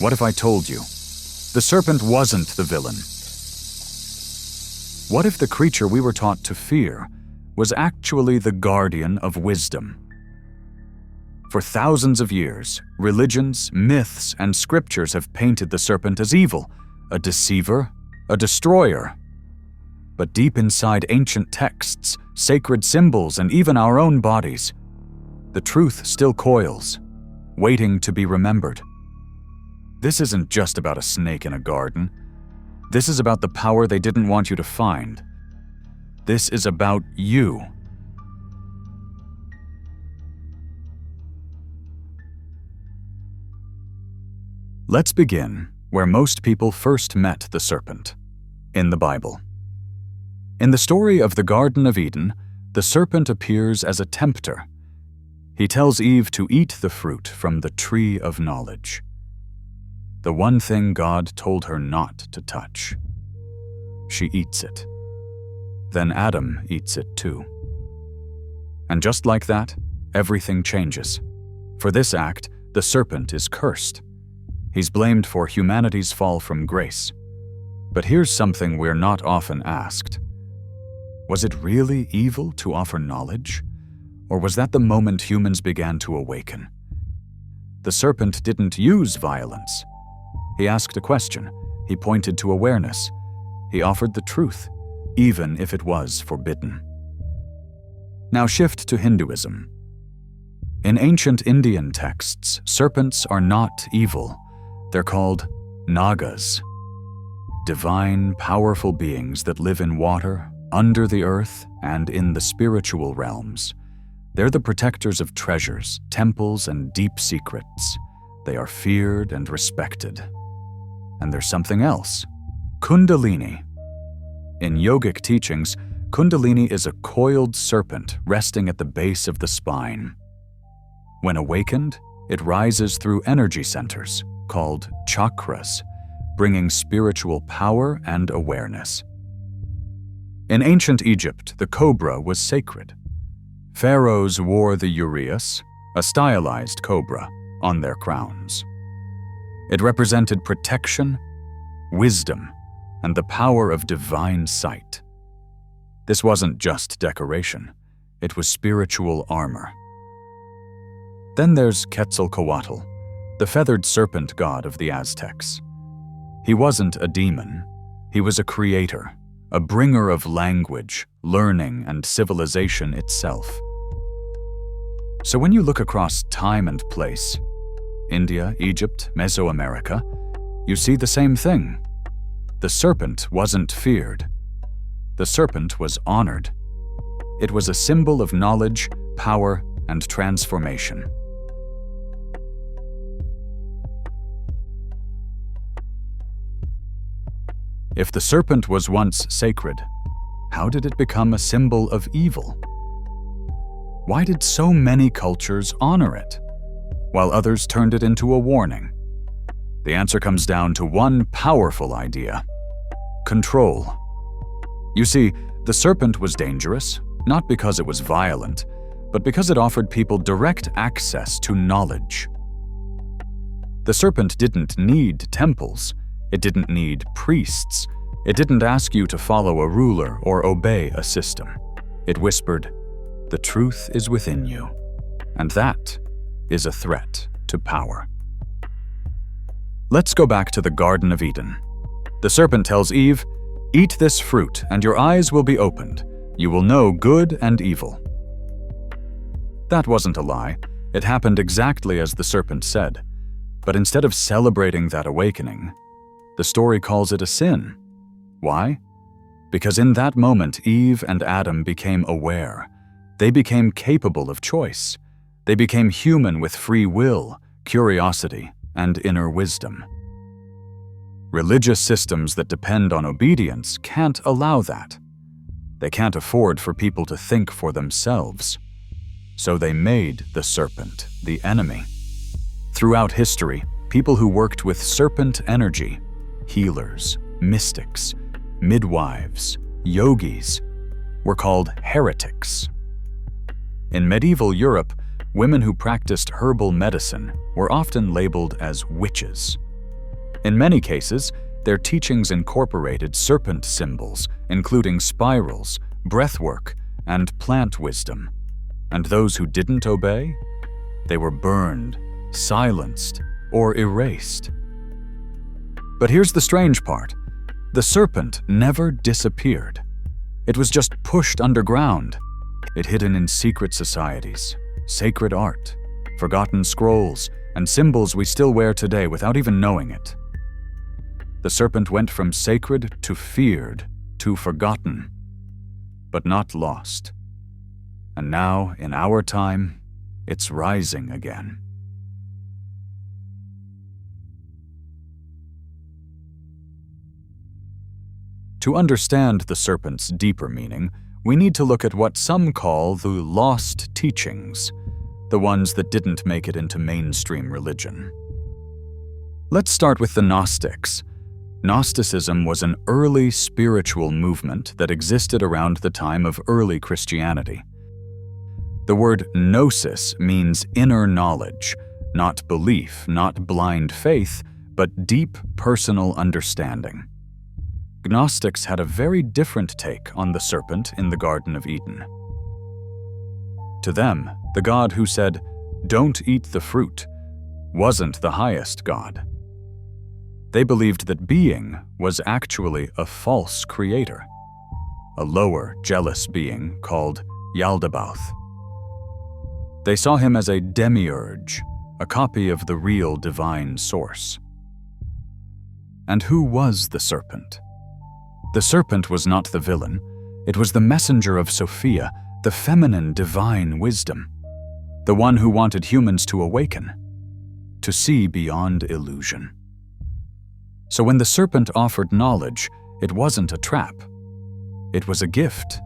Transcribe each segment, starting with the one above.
What if I told you? The serpent wasn't the villain. What if the creature we were taught to fear was actually the guardian of wisdom? For thousands of years, religions, myths, and scriptures have painted the serpent as evil, a deceiver, a destroyer. But deep inside ancient texts, sacred symbols, and even our own bodies, the truth still coils, waiting to be remembered. This isn't just about a snake in a garden. This is about the power they didn't want you to find. This is about you. Let's begin where most people first met the serpent, in the Bible. In the story of the Garden of Eden, the serpent appears as a tempter. He tells Eve to eat the fruit from the tree of knowledge, the one thing God told her not to touch. She eats it. Then Adam eats it too. And just like that, everything changes. For this act, the serpent is cursed. He's blamed for humanity's fall from grace. But here's something we're not often asked. Was it really evil to offer knowledge? Or was that the moment humans began to awaken? The serpent didn't use violence. He asked a question. He pointed to awareness. He offered the truth, even if it was forbidden. Now shift to Hinduism. In ancient Indian texts, serpents are not evil. They're called Nagas, divine, powerful beings that live in water, under the earth, and in the spiritual realms. They're the protectors of treasures, temples, and deep secrets. They are feared and respected. And there's something else, Kundalini. In yogic teachings, Kundalini is a coiled serpent resting at the base of the spine. When awakened, it rises through energy centers, called chakras, bringing spiritual power and awareness. In ancient Egypt, the cobra was sacred. Pharaohs wore the uraeus, a stylized cobra, on their crowns. It represented protection, wisdom, and the power of divine sight. This wasn't just decoration, it was spiritual armor. Then there's Quetzalcoatl, the feathered serpent god of the Aztecs. He wasn't a demon, he was a creator, a bringer of language, learning, and civilization itself. So when you look across time and place, India, Egypt, Mesoamerica, you see the same thing. The serpent wasn't feared. The serpent was honored. It was a symbol of knowledge, power, and transformation. If the serpent was once sacred, how did it become a symbol of evil? Why did so many cultures honor it, while others turned it into a warning? The answer comes down to one powerful idea: control. You see, the serpent was dangerous, not because it was violent, but because it offered people direct access to knowledge. The serpent didn't need temples. It didn't need priests. It didn't ask you to follow a ruler or obey a system. It whispered, "The truth is within you," and that is a threat to power. Let's go back to the Garden of Eden. The serpent tells Eve, "Eat this fruit, and your eyes will be opened. You will know good and evil." That wasn't a lie. It happened exactly as the serpent said. But instead of celebrating that awakening, the story calls it a sin. Why? Because in that moment, Eve and Adam became aware. They became capable of choice. They became human with free will, curiosity, and inner wisdom. Religious systems that depend on obedience can't allow that. They can't afford for people to think for themselves. So they made the serpent the enemy. Throughout history, people who worked with serpent energy, healers, mystics, midwives, yogis, were called heretics. In medieval Europe, women who practiced herbal medicine were often labeled as witches. In many cases, their teachings incorporated serpent symbols, including spirals, breathwork, and plant wisdom. And those who didn't obey? They were burned, silenced, or erased. But here's the strange part. The serpent never disappeared. It was just pushed underground. It hidden in secret societies, sacred art, forgotten scrolls, and symbols we still wear today without even knowing it. The serpent went from sacred to feared to forgotten, but not lost. And now, in our time, it's rising again. To understand the serpent's deeper meaning, we need to look at what some call the lost teachings, the ones that didn't make it into mainstream religion. Let's start with the Gnostics. Gnosticism was an early spiritual movement that existed around the time of early Christianity. The word gnosis means inner knowledge, not belief, not blind faith, but deep personal understanding. Gnostics had a very different take on the serpent in the Garden of Eden. To them, the God who said, "Don't eat the fruit," wasn't the highest God. They believed that being was actually a false creator, a lower, jealous being called Yaldabaoth. They saw him as a demiurge, a copy of the real divine source. And who was the serpent? The serpent was not the villain. It was the messenger of Sophia, the feminine divine wisdom, the one who wanted humans to awaken, to see beyond illusion. So when the serpent offered knowledge, it wasn't a trap. It was a gift.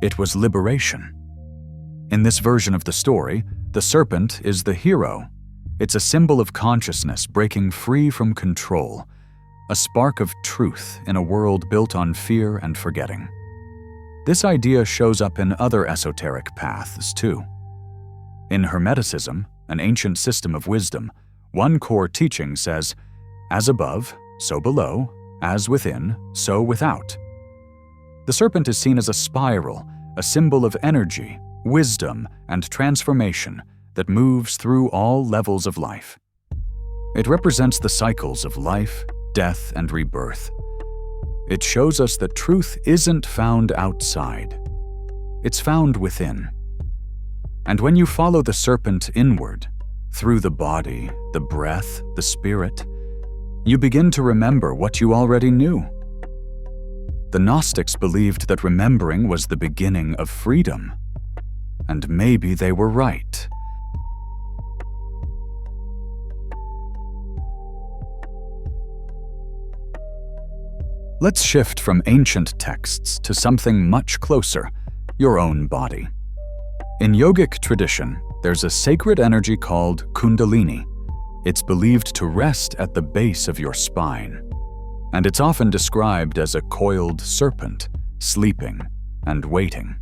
It was liberation. In this version of the story, the serpent is the hero. It's a symbol of consciousness breaking free from control, a spark of truth in a world built on fear and forgetting. This idea shows up in other esoteric paths, too. In Hermeticism, an ancient system of wisdom, one core teaching says, "As above, so below, as within, so without." The serpent is seen as a spiral, a symbol of energy, wisdom, and transformation that moves through all levels of life. It represents the cycles of life, death, and rebirth. It shows us that truth isn't found outside. It's found within. And when you follow the serpent inward, through the body, the breath, the spirit, you begin to remember what you already knew. The Gnostics believed that remembering was the beginning of freedom. And maybe they were right. Let's shift from ancient texts to something much closer, your own body. In yogic tradition, there's a sacred energy called Kundalini. It's believed to rest at the base of your spine, and it's often described as a coiled serpent, sleeping and waiting.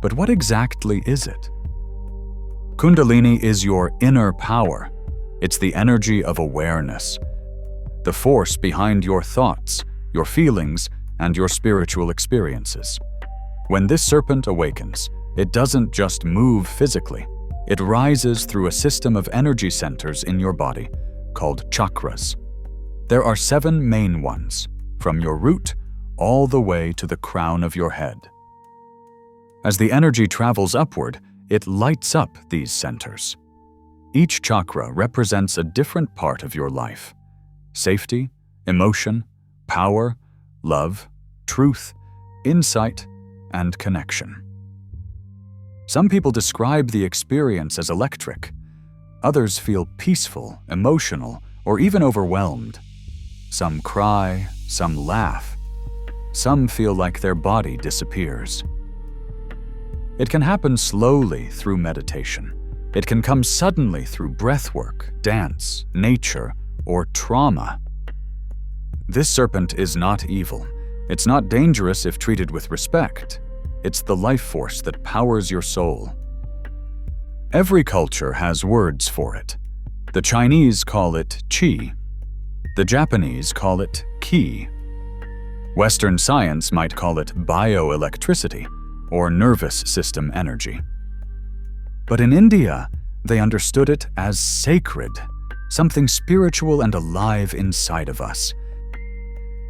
But what exactly is it? Kundalini is your inner power. It's the energy of awareness, the force behind your thoughts, your feelings, and your spiritual experiences. When this serpent awakens, it doesn't just move physically. It rises through a system of energy centers in your body called chakras. There are 7 main ones, from your root all the way to the crown of your head. As the energy travels upward, it lights up these centers. Each chakra represents a different part of your life: safety, emotion, power, love, truth, insight, and connection. Some people describe the experience as electric. Others feel peaceful, emotional, or even overwhelmed. Some cry, some laugh. Some feel like their body disappears. It can happen slowly through meditation. It can come suddenly through breathwork, dance, nature, or trauma. This serpent is not evil. It's not dangerous if treated with respect. It's the life force that powers your soul. Every culture has words for it. The Chinese call it qi. The Japanese call it ki. Western science might call it bioelectricity or nervous system energy. But in India, they understood it as sacred, something spiritual and alive inside of us.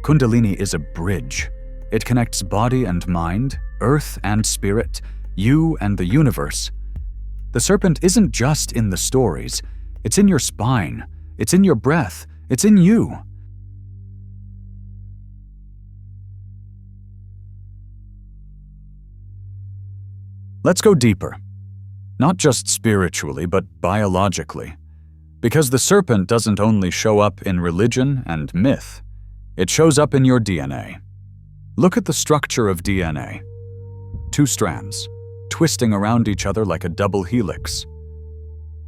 Kundalini is a bridge. It connects body and mind, earth and spirit, you and the universe. The serpent isn't just in the stories. It's in your spine. It's in your breath. It's in you. Let's go deeper. Not just spiritually, but biologically. Because the serpent doesn't only show up in religion and myth. It shows up in your DNA. Look at the structure of DNA. 2 strands, twisting around each other like a double helix.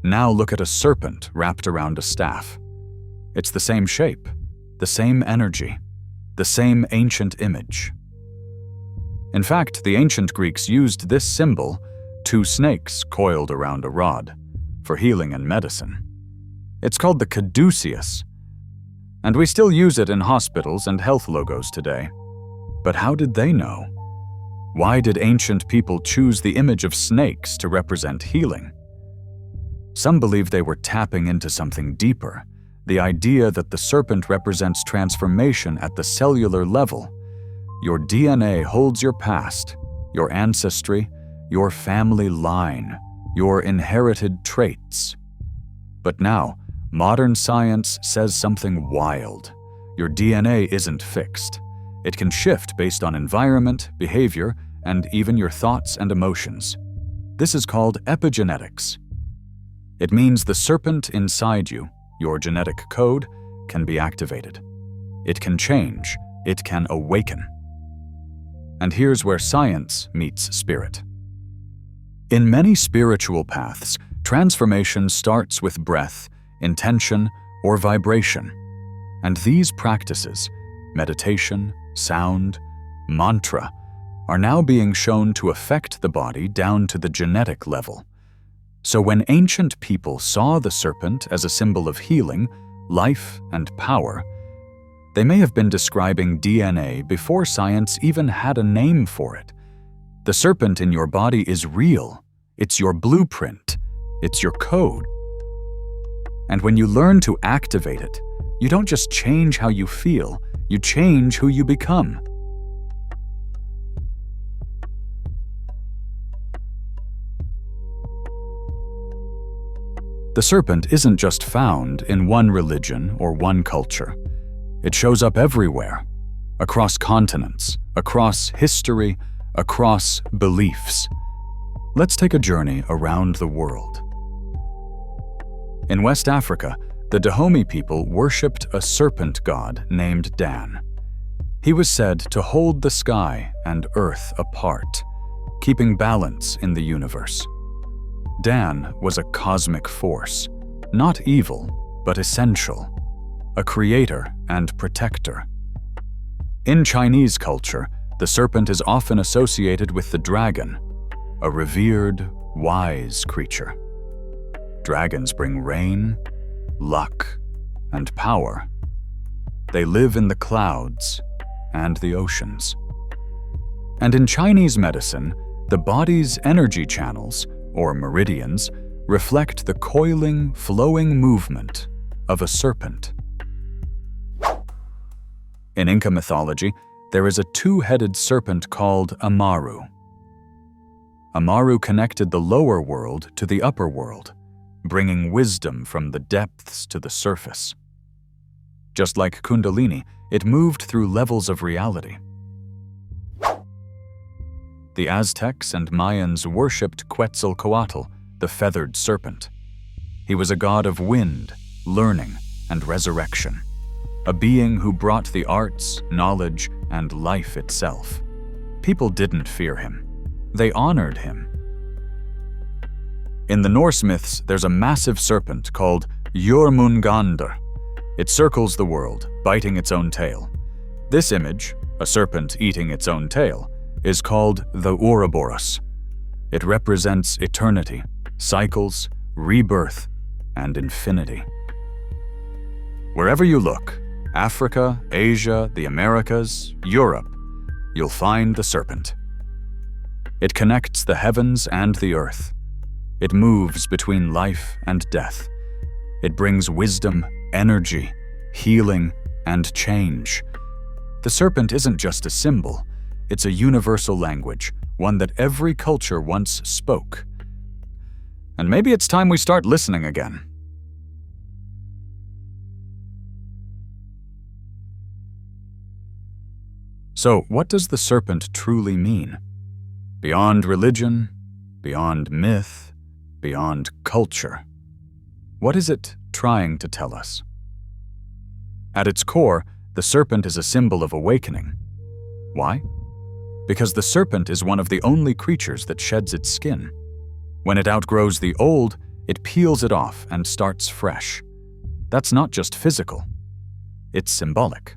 Now look at a serpent wrapped around a staff. It's the same shape, the same energy, the same ancient image. In fact, the ancient Greeks used this symbol, 2 snakes coiled around a rod, for healing and medicine. It's called the caduceus, and we still use it in hospitals and health logos today. But how did they know? Why did ancient people choose the image of snakes to represent healing? Some believe they were tapping into something deeper, the idea that the serpent represents transformation at the cellular level. Your DNA holds your past, your ancestry, your family line, your inherited traits. But now, modern science says something wild. Your DNA isn't fixed. It can shift based on environment, behavior, and even your thoughts and emotions. This is called epigenetics. It means the serpent inside you, your genetic code, can be activated. It can change. It can awaken. And here's where science meets spirit. In many spiritual paths, transformation starts with breath, intention, or vibration. And these practices, meditation, sound, mantra, are now being shown to affect the body down to the genetic level. So when ancient people saw the serpent as a symbol of healing, life, and power, they may have been describing DNA before science even had a name for it. The serpent in your body is real. It's your blueprint. It's your code. And when you learn to activate it, you don't just change how you feel, you change who you become. The serpent isn't just found in one religion or one culture. It shows up everywhere, across continents, across history, across beliefs. Let's take a journey around the world. In West Africa, the Dahomey people worshipped a serpent god named Dan. He was said to hold the sky and earth apart, keeping balance in the universe. Dan was a cosmic force, not evil, but essential, a creator and protector. In Chinese culture, the serpent is often associated with the dragon, a revered, wise creature. Dragons bring rain, luck, and power. They live in the clouds and the oceans. And in Chinese medicine, the body's energy channels, or meridians, reflect the coiling, flowing movement of a serpent. In Inca mythology, there is a 2-headed serpent called Amaru. Amaru connected the lower world to the upper world, bringing wisdom from the depths to the surface. Just like Kundalini, it moved through levels of reality. The Aztecs and Mayans worshipped Quetzalcoatl, the feathered serpent. He was a god of wind, learning, and resurrection, a being who brought the arts, knowledge, and life itself. People didn't fear him. They honored him. In the Norse myths, there's a massive serpent called Jormungandr. It circles the world, biting its own tail. This image, a serpent eating its own tail, is called the Ouroboros. It represents eternity, cycles, rebirth, and infinity. Wherever you look, Africa, Asia, the Americas, Europe, you'll find the serpent. It connects the heavens and the earth. It moves between life and death. It brings wisdom, energy, healing, and change. The serpent isn't just a symbol, it's a universal language, one that every culture once spoke. And maybe it's time we start listening again. So, what does the serpent truly mean? Beyond religion, beyond myth, beyond culture, what is it trying to tell us? At its core, the serpent is a symbol of awakening. Why? Because the serpent is one of the only creatures that sheds its skin. When it outgrows the old, it peels it off and starts fresh. That's not just physical, it's symbolic.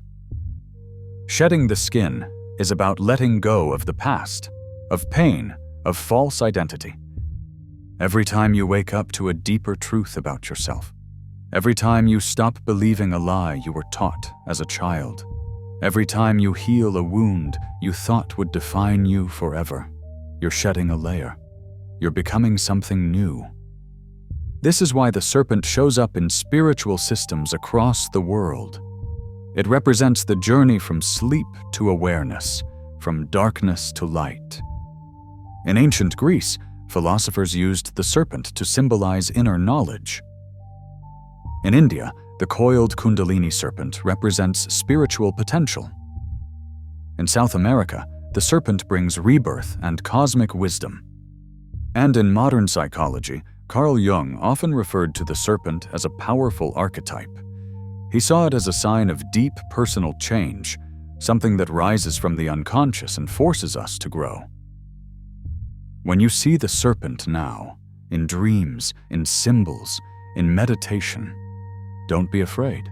Shedding the skin is about letting go of the past, of pain, of false identity. Every time you wake up to a deeper truth about yourself, every time you stop believing a lie you were taught as a child, every time you heal a wound you thought would define you forever, you're shedding a layer. You're becoming something new. This is why the serpent shows up in spiritual systems across the world. It represents the journey from sleep to awareness, from darkness to light. In ancient Greece, philosophers used the serpent to symbolize inner knowledge. In India, the coiled Kundalini serpent represents spiritual potential. In South America, the serpent brings rebirth and cosmic wisdom. And in modern psychology, Carl Jung often referred to the serpent as a powerful archetype. He saw it as a sign of deep personal change, something that rises from the unconscious and forces us to grow. When you see the serpent now, in dreams, in symbols, in meditation, don't be afraid.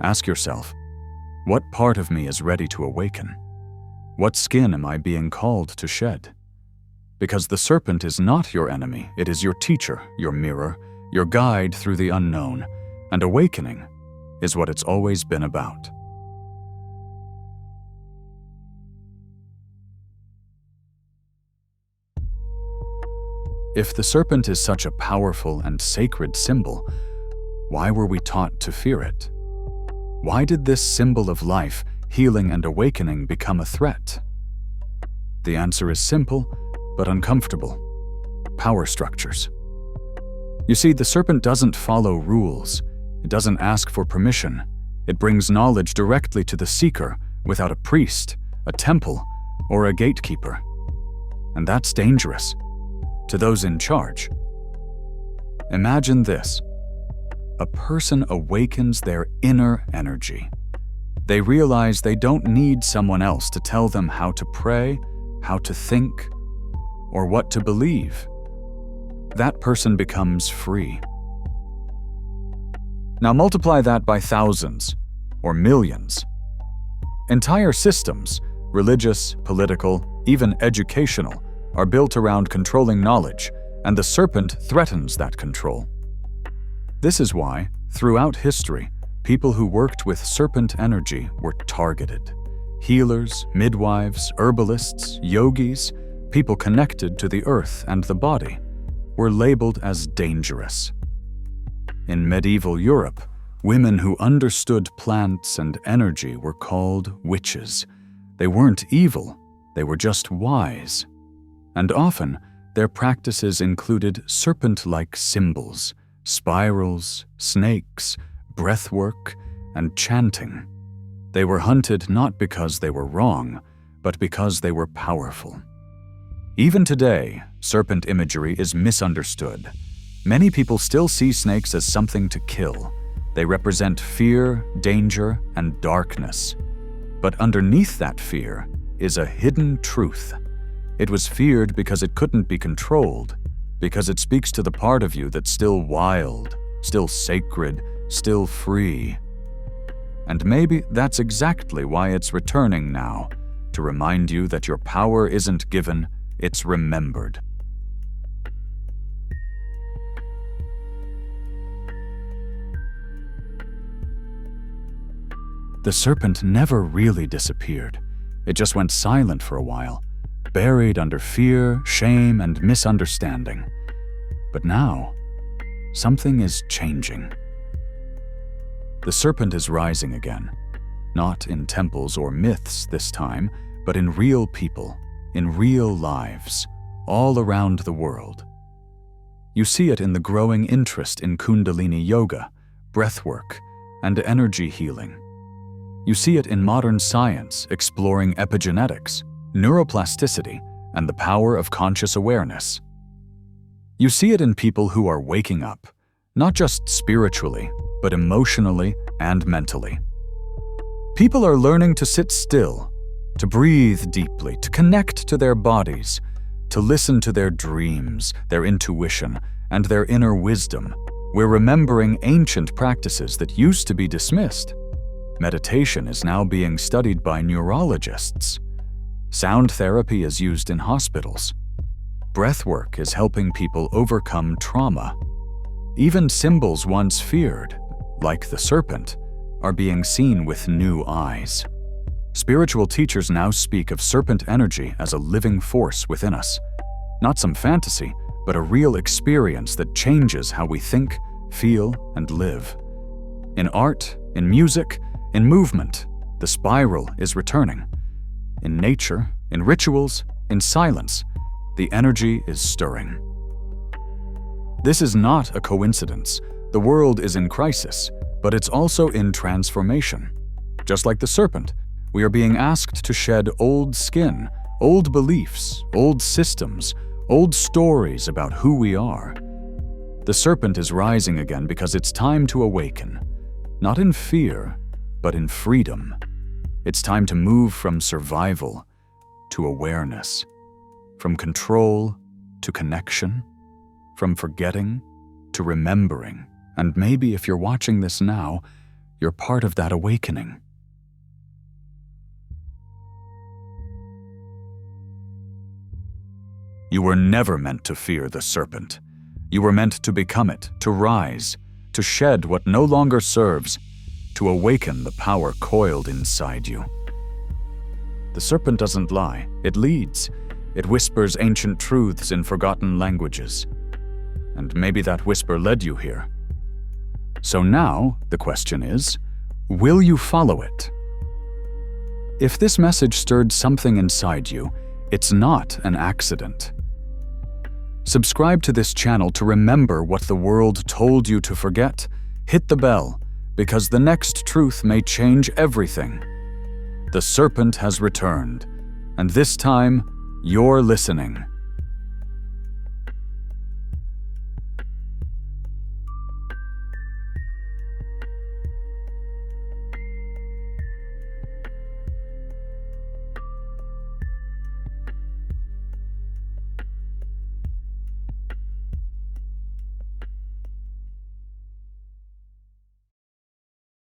Ask yourself, what part of me is ready to awaken? What skin am I being called to shed? Because the serpent is not your enemy, it is your teacher, your mirror, your guide through the unknown, and awakening is what it's always been about. If the serpent is such a powerful and sacred symbol, why were we taught to fear it? Why did this symbol of life, healing, and awakening become a threat? The answer is simple, but uncomfortable. Power structures. You see, the serpent doesn't follow rules. It doesn't ask for permission. It brings knowledge directly to the seeker without a priest, a temple, or a gatekeeper. And that's dangerous to those in charge. Imagine this. A person awakens their inner energy. They realize they don't need someone else to tell them how to pray, how to think, or what to believe. That person becomes free. Now multiply that by thousands or millions. Entire systems, religious, political, even educational, are built around controlling knowledge, and the serpent threatens that control. This is why, throughout history, people who worked with serpent energy were targeted. Healers, midwives, herbalists, yogis, people connected to the earth and the body, were labeled as dangerous. In medieval Europe, women who understood plants and energy were called witches. They weren't evil, they were just wise. And often, their practices included serpent-like symbols, spirals, snakes, breathwork, and chanting. They were hunted not because they were wrong, but because they were powerful. Even today, serpent imagery is misunderstood. Many people still see snakes as something to kill. They represent fear, danger, and darkness. But underneath that fear is a hidden truth. It was feared because it couldn't be controlled, because it speaks to the part of you that's still wild, still sacred, still free. And maybe that's exactly why it's returning now, to remind you that your power isn't given, it's remembered. The serpent never really disappeared. It just went silent for a while, buried under fear, shame, and misunderstanding. But now, something is changing. The serpent is rising again, not in temples or myths this time, but in real people, in real lives, all around the world. You see it in the growing interest in Kundalini yoga, breathwork, and energy healing. You see it in modern science exploring epigenetics, neuroplasticity, and the power of conscious awareness. You see it in people who are waking up, not just spiritually, but emotionally and mentally. People are learning to sit still, to breathe deeply, to connect to their bodies, to listen to their dreams, their intuition, and their inner wisdom. We're remembering ancient practices that used to be dismissed. Meditation is now being studied by neurologists. Sound therapy is used in hospitals. Breathwork is helping people overcome trauma. Even symbols once feared, like the serpent, are being seen with new eyes. Spiritual teachers now speak of serpent energy as a living force within us. Not some fantasy, but a real experience that changes how we think, feel, and live. In art, in music, in movement, the spiral is returning. In nature, in rituals, in silence, the energy is stirring. This is not a coincidence. The world is in crisis, but it's also in transformation. Just like the serpent, we are being asked to shed old skin, old beliefs, old systems, old stories about who we are. The serpent is rising again because it's time to awaken, not in fear, but in freedom. It's time to move from survival to awareness, from control to connection, from forgetting to remembering. And maybe if you're watching this now, you're part of that awakening. You were never meant to fear the serpent. You were meant to become it, to rise, to shed what no longer serves, to awaken the power coiled inside you. The serpent doesn't lie, it leads. It whispers ancient truths in forgotten languages. And maybe that whisper led you here. So now, the question is, will you follow it? If this message stirred something inside you, it's not an accident. Subscribe to this channel to remember what the world told you to forget. Hit the bell, because the next truth may change everything. The serpent has returned, and this time, you're listening.